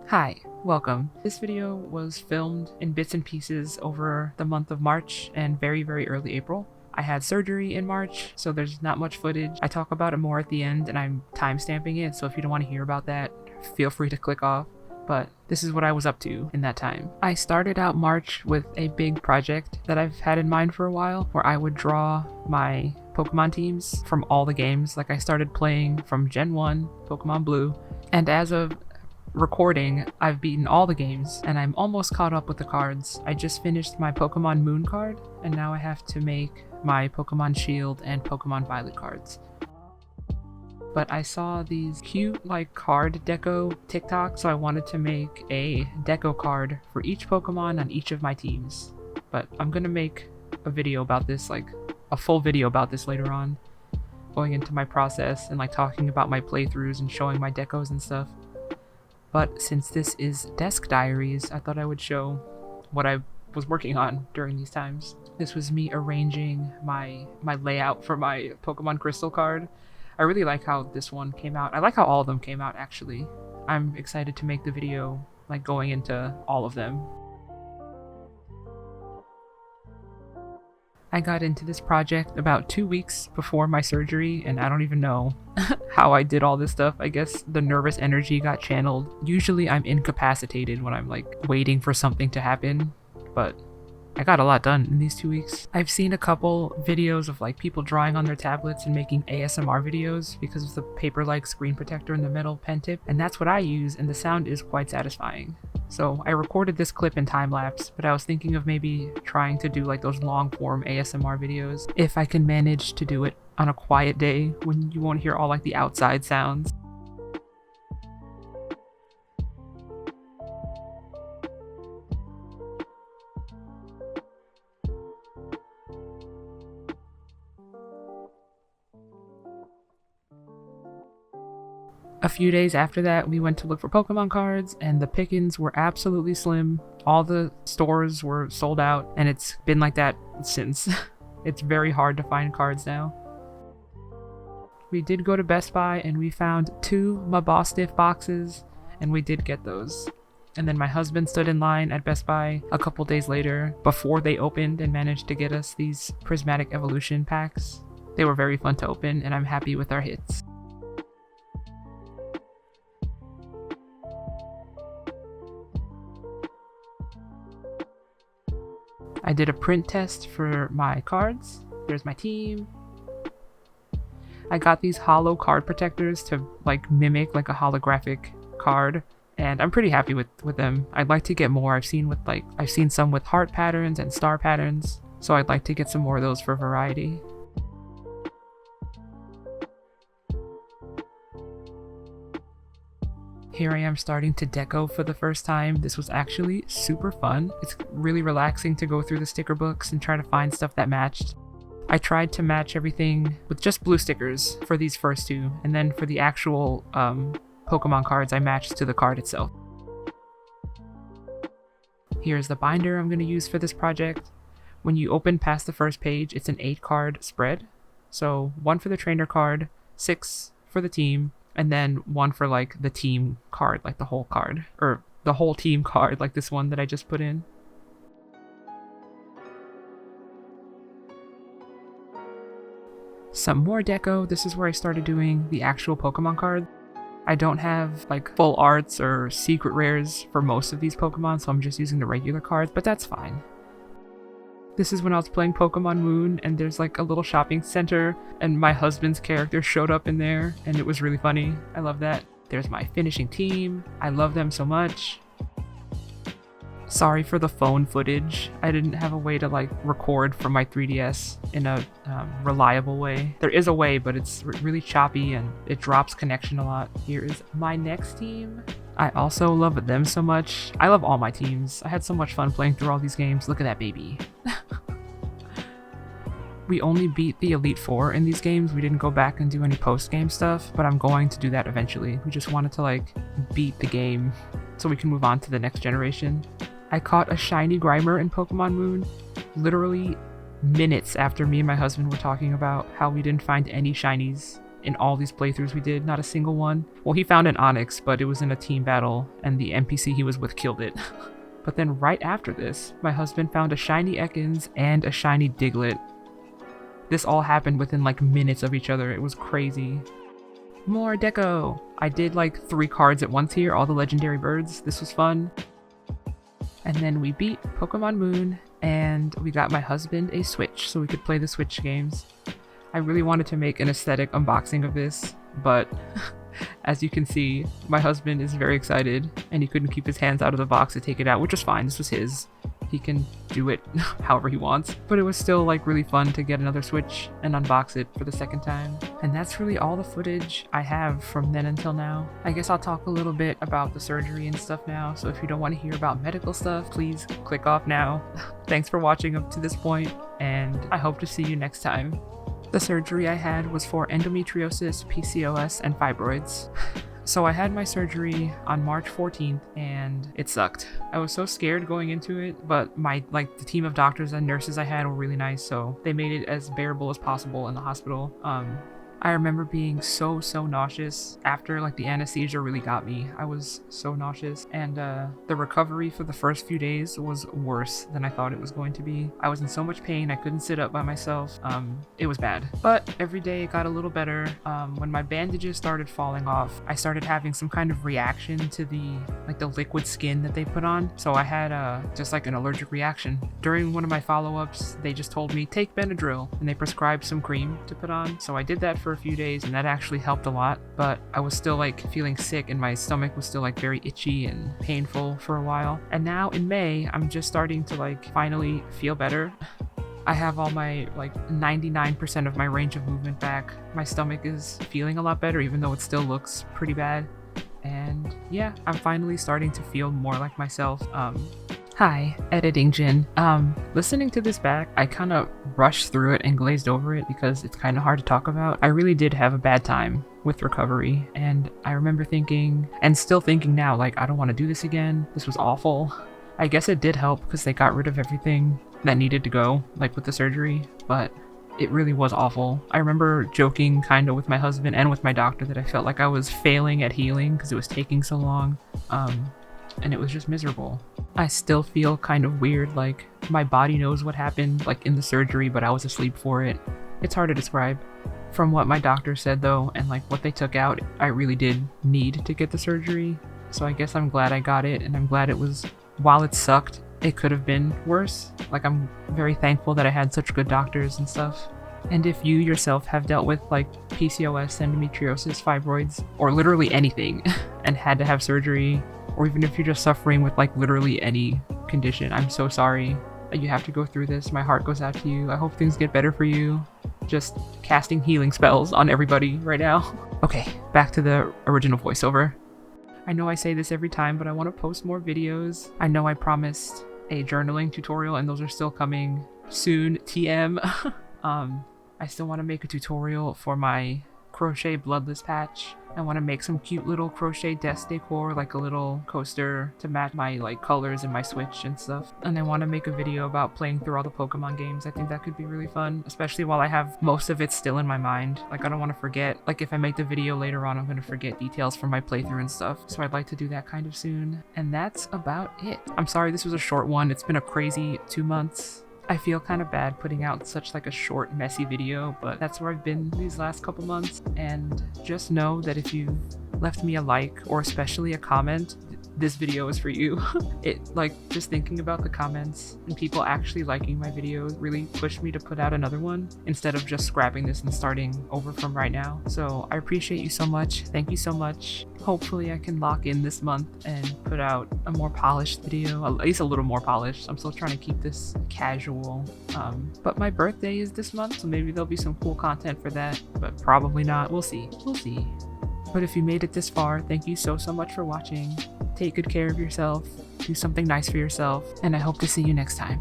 Hi, welcome. This video was filmed in bits and pieces over the month of March and very early April. I had surgery in March, so there's not much footage. I talk about it more at the end and I'm timestamping it, so if you don't want to hear about that, feel free to click off. But this is what I was up to in that time. I started out March with a big project that I've had in mind for a while, where I would draw my Pokemon teams from all the games. Like I started playing from Gen 1, Pokemon Blue, and as of recording, I've beaten all the games and I'm almost caught up with the cards. I just finished my Pokemon Moon card and now I have to make my Pokemon Shield and Pokemon Violet cards. But I saw these cute card deco TikTok, so I wanted to make a deco card for each Pokemon on each of my teams. But I'm gonna make a video about this, a full video about this later on, going into my process and talking about my playthroughs and showing my decos and stuff. But since this is Desk Diaries, I thought I would show what I was working on during these times. This was me arranging my layout for my Pokemon Crystal card. I really like how this one came out. I like how all of them came out, actually. I'm excited to make the video going into all of them. I got into this project about 2 weeks before my surgery, and I don't even know how I did all this stuff. I guess the nervous energy got channeled. Usually I'm incapacitated when I'm waiting for something to happen, but I got a lot done in these 2 weeks. I've seen a couple videos of people drawing on their tablets and making ASMR videos because of the paper-like screen protector in the metal pen tip, and that's what I use, and the sound is quite satisfying. So I recorded this clip in time-lapse, but I was thinking of maybe trying to do those long-form ASMR videos if I can manage to do it on a quiet day when you won't hear all the outside sounds. A few days after that, we went to look for Pokemon cards, and the pickings were absolutely slim. All the stores were sold out, and it's been like that since. It's very hard to find cards now. We did go to Best Buy, and we found 2 Mabostiff boxes, and we did get those. And then my husband stood in line at Best Buy a couple days later, before they opened, and managed to get us these Prismatic Evolution packs. They were very fun to open, and I'm happy with our hits. I did a print test for my cards. There's my team. I got these hollow card protectors to mimic a holographic card, and I'm pretty happy with them. I'd like to get more. I've seen some with heart patterns and star patterns, so I'd like to get some more of those for variety. Here I am starting to deco for the first time. This was actually super fun. It's really relaxing to go through the sticker books and try to find stuff that matched. I tried to match everything with just blue stickers for these first 2, and then for the actual Pokemon cards I matched to the card itself. Here's the binder I'm going to use for this project. When you open past the first page, it's an 8-card spread. So 1 for the trainer card, 6 for the team, and then 1 for the team card, the whole card, or the whole team card, like this one that I just put in. Some more deco. This is where I started doing the actual Pokemon card. I don't have full arts or secret rares for most of these Pokemon, so I'm just using the regular cards, but that's fine. This is when I was playing Pokemon Moon, and there's a little shopping center, and my husband's character showed up in there, and it was really funny. I love that. There's my finishing team. I love them so much. Sorry for the phone footage. I didn't have a way to record from my 3DS in a reliable way. There is a way, but it's really choppy and it drops connection a lot. Here is my next team. I also love them so much. I love all my teams. I had so much fun playing through all these games. Look at that baby. We only beat the Elite Four in these games. We didn't go back and do any post-game stuff, but I'm going to do that eventually. We just wanted to beat the game so we can move on to the next generation. I caught a shiny Grimer in Pokemon Moon literally minutes after me and my husband were talking about how we didn't find any shinies in all these playthroughs we did, not a single one. Well, he found an onyx, but it was in a team battle, and the NPC he was with killed it. But then right after this, my husband found a shiny Ekans and a shiny Diglett. This all happened within like minutes of each other. It was crazy. More Deco! I did like 3 cards at once here, all the legendary birds. This was fun. And then we beat Pokemon Moon, and we got my husband a Switch so we could play the Switch games. I really wanted to make an aesthetic unboxing of this, but as you can see, my husband is very excited, and he couldn't keep his hands out of the box to take it out, which was fine. This was his. He can do it however he wants, but it was still like really fun to get another Switch and unbox it for the second time. And that's really all the footage I have from then until now. I guess I'll talk a little bit about the surgery and stuff now, so if you don't want to hear about medical stuff, please click off now. Thanks for watching up to this point, and I hope to see you next time. The surgery I had was for endometriosis, PCOS, and fibroids. So I had my surgery on March 14th, and it sucked. I was so scared going into it, but the team of doctors and nurses I had were really nice, so they made it as bearable as possible in the hospital. I remember being so nauseous after like the anesthesia really got me. I was so nauseous, and the recovery for the first few days was worse than I thought it was going to be. I was in so much pain I couldn't sit up by myself. It was bad, but every day it got a little better. When my bandages started falling off, I started having some kind of reaction to the liquid skin that they put on, so I had just like an allergic reaction. During one of my follow-ups, they just told me take Benadryl, and they prescribed some cream to put on, so I did that for a few days, and that actually helped a lot, but I was still like feeling sick, and my stomach was still like very itchy and painful for a while. And now in May, I'm just starting to like finally feel better. I have all my like 99% of my range of movement back. My stomach is feeling a lot better, even though it still looks pretty bad. And yeah, I'm finally starting to feel more like myself. Hi, editing Jin. Listening to this back, I kind of rushed through it and glazed over it because it's kind of hard to talk about. I really did have a bad time with recovery, and I remember thinking, and still thinking now, like, I don't want to do this again. This was awful. I guess it did help because they got rid of everything that needed to go, like with the surgery, but it really was awful. I remember joking kind of with my husband and with my doctor that I felt like I was failing at healing because it was taking so long. And it was just miserable. I still feel kind of weird, like my body knows what happened like in the surgery, but I was asleep for it. It's hard to describe. From what my doctor said though, and like what they took out, I really did need to get the surgery. So I guess I'm glad I got it, and I'm glad it was, while it sucked, it could have been worse. Like, I'm very thankful that I had such good doctors and stuff. And if you yourself have dealt with like PCOS, endometriosis, fibroids, or literally anything and had to have surgery, or even if you're just suffering with like literally any condition, I'm so sorry that you have to go through this. My heart goes out to you. I hope things get better for you. Just casting healing spells on everybody right now. Okay, back to the original voiceover. I know I say this every time, but I want to post more videos. I know I promised a journaling tutorial, and those are still coming soon. TM. I still want to make a tutorial for my crochet bloodless patch. I want to make some cute little crochet desk decor, like a little coaster to match my like colors in my Switch and stuff. And I want to make a video about playing through all the Pokemon games. I think that could be really fun, especially while I have most of it still in my mind. Like, I don't want to forget, like if I make the video later on, I'm going to forget details from my playthrough and stuff. So I'd like to do that kind of soon. And that's about it. I'm sorry this was a short one. It's been a crazy 2 months. I feel kind of bad putting out such like a short, messy video, but that's where I've been these last couple months. And just know that if you left me a like, or especially a comment, this video is for you. It, like, just thinking about the comments and people actually liking my videos really pushed me to put out another one instead of just scrapping this and starting over from right now. So I appreciate you so much. Thank you so much. Hopefully I can lock in this month and put out a more polished video, at least a little more polished. I'm still trying to keep this casual, but my birthday is this month, so maybe there'll be some cool content for that, but probably not. We'll see. But if you made it this far, thank you so much for watching. Take good care of yourself, do something nice for yourself, and I hope to see you next time.